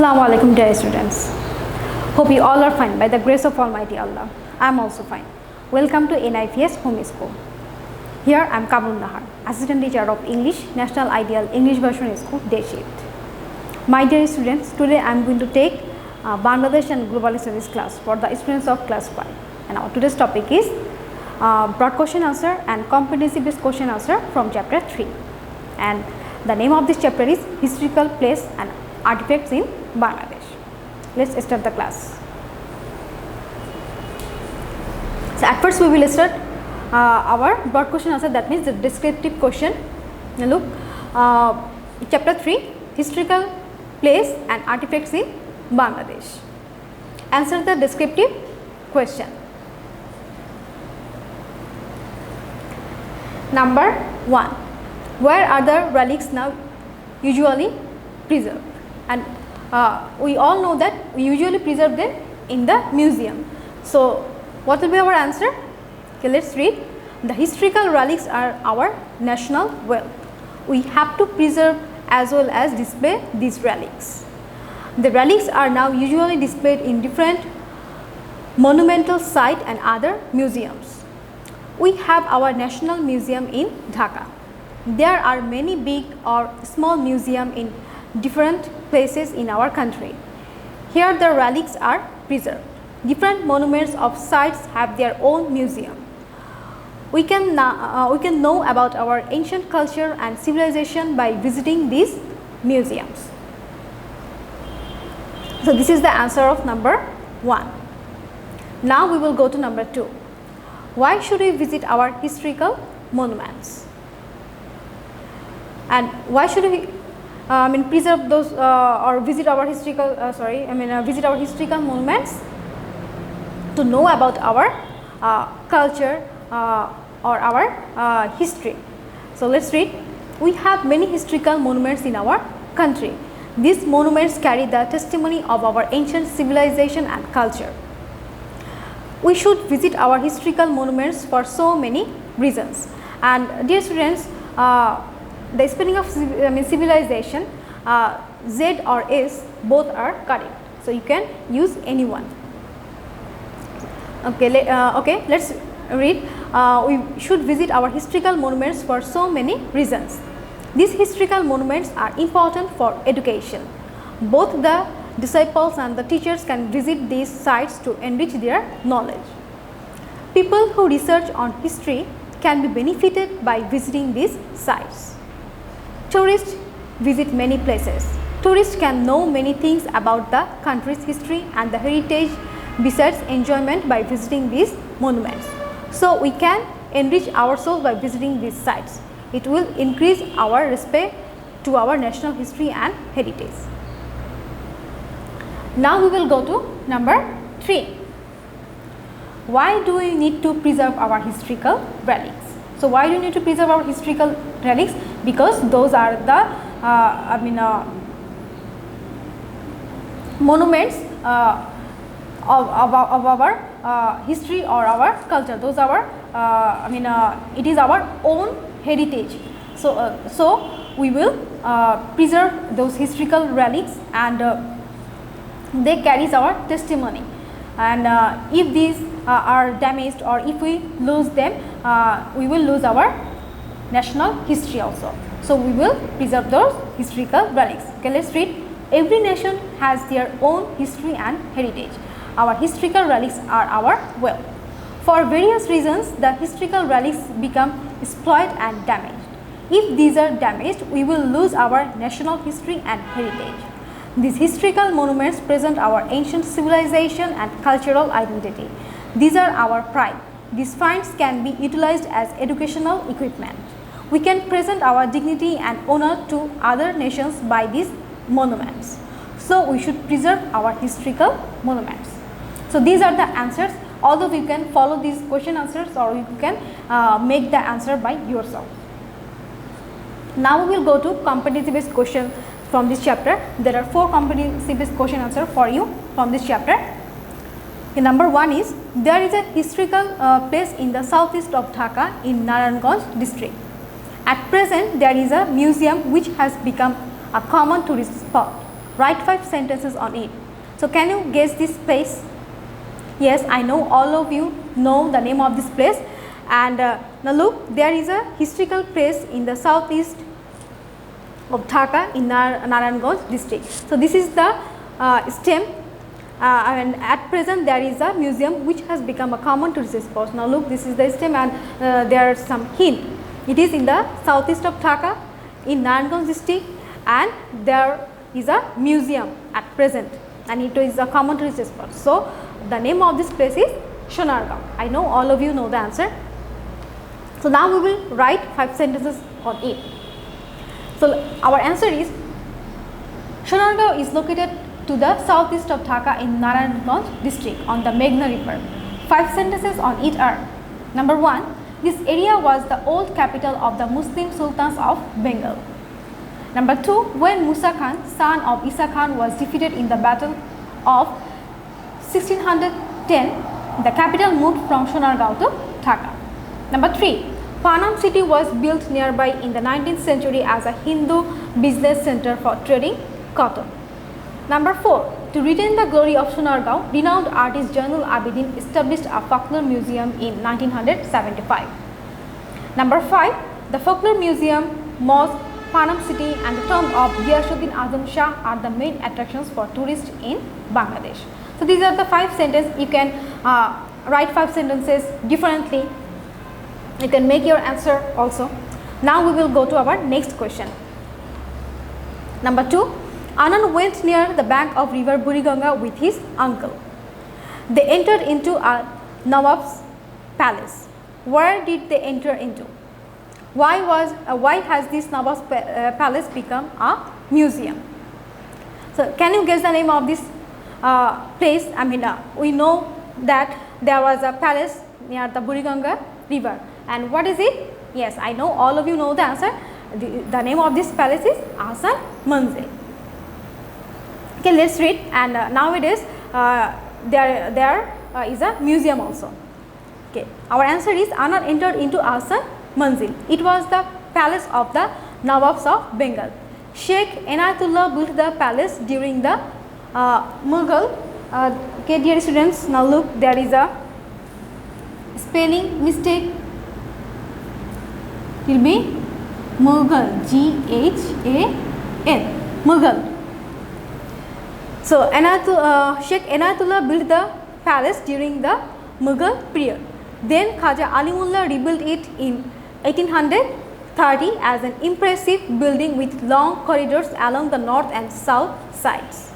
Assalamu alaikum dear students. Hope you all are fine by the grace of Almighty Allah. I am also fine. Welcome to NIPS Home School. Here I am Kabul Nahar, Assistant Teacher of English, National Ideal English Version School, Day Shift. My dear students, today I am going to take Bangladesh and Global Studies class for the students of class 5. And our today's topic is broad question answer and competency based question answer from chapter 3. And the name of this chapter is Historical Place and Artifacts in Bangladesh. Let's start the class. So at first we will start our broad question answer, that means the descriptive question. Now look, chapter 3, Historical Place and Artifacts in Bangladesh. Answer the descriptive question. Number 1. Where are the relics now usually preserved? And we all know that we usually preserve them in the museum. So what will be our answer? Okay, let's read. The historical relics are our national wealth. We have to preserve as well as display these relics. The relics are now usually displayed in different monumental sites and other museums. We have our National Museum in Dhaka. There are many big or small museums in different places in our country. Here the relics are preserved. Different monuments of sites have their own museum. We can know about our ancient culture and civilization by visiting these museums. So this is the answer of number 1. Now we will go to number 2. Why should we visit our historical monuments? And why should we preserve those or visit our historical visit our historical monuments? To know about our culture or our history. So let's read. We have many historical monuments in our country. These monuments carry the testimony of our ancient civilization and culture. We should visit our historical monuments for so many reasons. And dear students, the spelling of civilization, Z or S both are correct. So you can use any one. Okay, let's read. We should visit our historical monuments for so many reasons. These historical monuments are important for education. Both the disciples and the teachers can visit these sites to enrich their knowledge. People who research on history can be benefited by visiting these sites. Tourists visit many places. Tourists can know many things about the country's history and the heritage besides enjoyment by visiting these monuments. So we can enrich ourselves by visiting these sites. It will increase our respect to our national history and heritage. Now we will go to number 3. Why do we need to preserve our historical relics? So why do we need to preserve our historical relics? Because those are the monuments of our history or our culture. Those are it is our own heritage. So we will preserve those historical relics, and they carries our testimony. And if these are damaged or if we lose them, we will lose our national history also. So we will preserve those historical relics. Okay, let's read. Every nation has their own history and heritage. Our historical relics are our wealth. For various reasons, the historical relics become spoiled and damaged. If these are damaged, we will lose our national history and heritage. These historical monuments present our ancient civilization and cultural identity. These are our pride. These finds can be utilized as educational equipment. We can present our dignity and honor to other nations by these monuments. So we should preserve our historical monuments. So these are the answers. Although you can follow these question answers or you can make the answer by yourself. Now we will go to competency based question from this chapter. There are 4 competency based question answer for you from this chapter. Okay, number 1 is, there is a historical place in the southeast of Dhaka in Narayanganj district. At present, there is a museum which has become a common tourist spot. Write 5 sentences on it. So can you guess this place? Yes, I know all of you know the name of this place. And now look, there is a historical place in the southeast of Dhaka in Narayanganj district. So this is the stem, and at present there is a museum which has become a common tourist spot. Now look, this is the stem, and there are some hint. It is in the southeast of Dhaka in Narayanganj district, and there is a museum at present, and it is a common tourist spot. So the name of this place is Sonargaon. I know all of you know the answer. So now we will write 5 sentences on it. So our answer is Sonargaon is located to the southeast of Dhaka in Narayanganj district on the Meghna river. 5 sentences on it are: number 1, this area was the old capital of the Muslim sultans of Bengal. Number 2, when Musa Khan, son of Isa Khan, was defeated in the battle of 1610, the capital moved from Sonargaon to Dhaka. Number 3, Panam city was built nearby in the 19th century as a Hindu business center for trading cotton. Number 4, to retain the glory of Sonargaon, renowned artist Jainul Abidin established a folklore museum in 1975. Number 5, the folklore museum, mosque, Panam city and the tomb of Ghiyasuddin Azam Shah are the main attractions for tourists in Bangladesh. So these are the 5 sentences. You can write 5 sentences differently. You can make your answer also. Now we will go to our next question. Number 2, Anand went near the bank of river Buriganga with his uncle. They entered into a Nawab's palace. Where did they enter into? Why has this Nawab's palace become a museum? So can you guess the name of this place? I mean, we know that there was a palace near the Buriganga river. And what is it? Yes, I know all of you know the answer. The name of this palace is Ahsan Manzil. Okay, let's read. And nowadays there is a museum also. Okay, our answer is Anand entered into Ahsan Manzil. It was the palace of the Nawabs of Bengal. Sheikh Inayatullah built the palace during the Mughal. Okay, dear students, now look, there is a spelling mistake. It will be Mughal, G-H-A-L, Mughal. So Sheikh Inayatullah built the palace during the Mughal period. Then Khaja Alimullah rebuilt it in 1830 as an impressive building with long corridors along the north and south sides.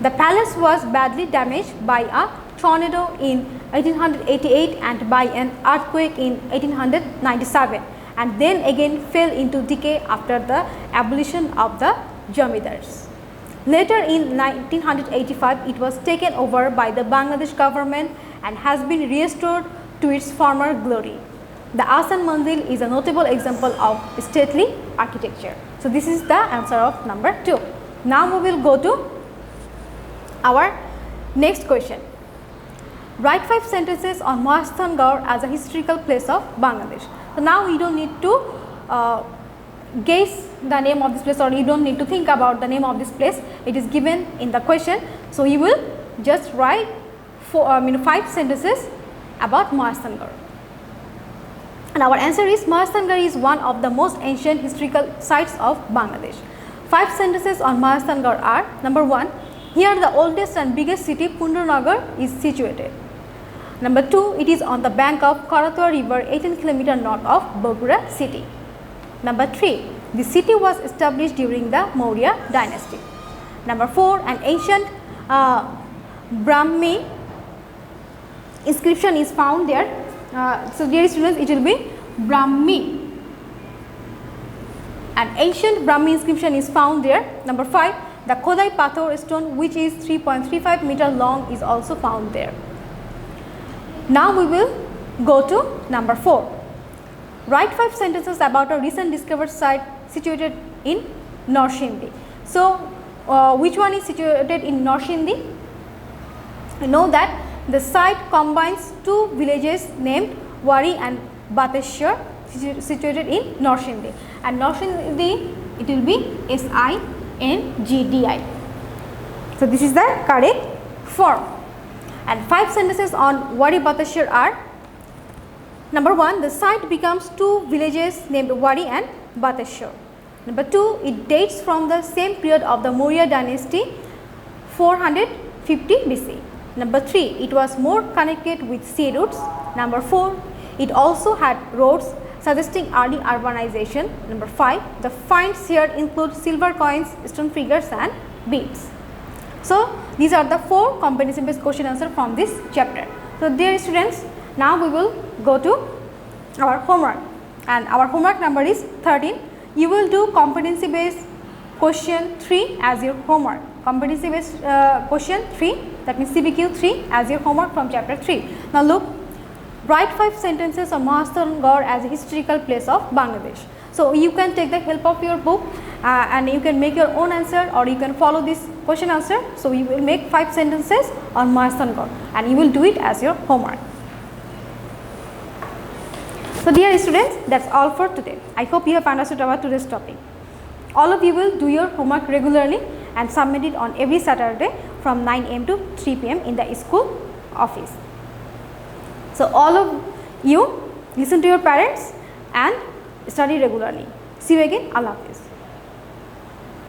The palace was badly damaged by a tornado in 1888 and by an earthquake in 1897, and then again fell into decay after the abolition of the Jamidars. Later in 1985, it was taken over by the Bangladesh government and has been restored to its former glory. The Ahsan Manzil is a notable example of stately architecture. So this is the answer of number 2. Now we will go to our next question. Write 5 sentences on Mahasthangarh as a historical place of Bangladesh. So now you don't need to guess the name of this place, or you don't need to think about the name of this place. It is given in the question. So you will just write 5 sentences about Mahasthangarh. And our answer is Mahasthangarh is one of the most ancient historical sites of Bangladesh. 5 sentences on Mahasthangarh are: number 1, here the oldest and biggest city Pundurnagar is situated. Number 2, it is on the bank of Karatwa river 18 km north of Bogura city. Number 3, the city was established during the Maurya dynasty. Number 4, an ancient Brahmi inscription is found there. So dear students, it will be Brahmi. An ancient Brahmi inscription is found there. Number 5, the Kodai Pathor stone, which is 3.35 meter long, is also found there. Now we will go to number 4. Write 5 sentences about a recent discovered site situated in Norshindi. So which one is situated in Norshindi? We know that the site combines 2 villages named Wari and Bateshwar, situated in Norshindi. And Norshindi, it will be Singdi. So this is the correct form. And 5 sentences on Wari Batashir are: number 1, the site becomes 2 villages named Wari and Batashir. Number 2, it dates from the same period of the Maurya dynasty, 450 BC. Number 3, it was more connected with sea routes. Number 4, it also had roads suggesting early urbanization. Number 5, the finds here include silver coins, stone figures and beads. So these are the 4 competency based question answer from this chapter. So dear students, now we will go to our homework, and our homework number is 13. You will do competency based question 3 as your homework. Competency based question 3, that means CBQ 3 as your homework from chapter 3. Now look, write 5 sentences on Mahasthangarh as a historical place of Bangladesh. So you can take the help of your book and you can make your own answer, or you can follow this question answer. So you will make 5 sentences on Mahasthangarh and you will do it as your homework. So dear students, that's all for today. I hope you have understood about today's topic. All of you will do your homework regularly and submit it on every Saturday from 9 am to 3 pm in the school office. So all of you listen to your parents and study regularly. See you again. Allah Hafiz.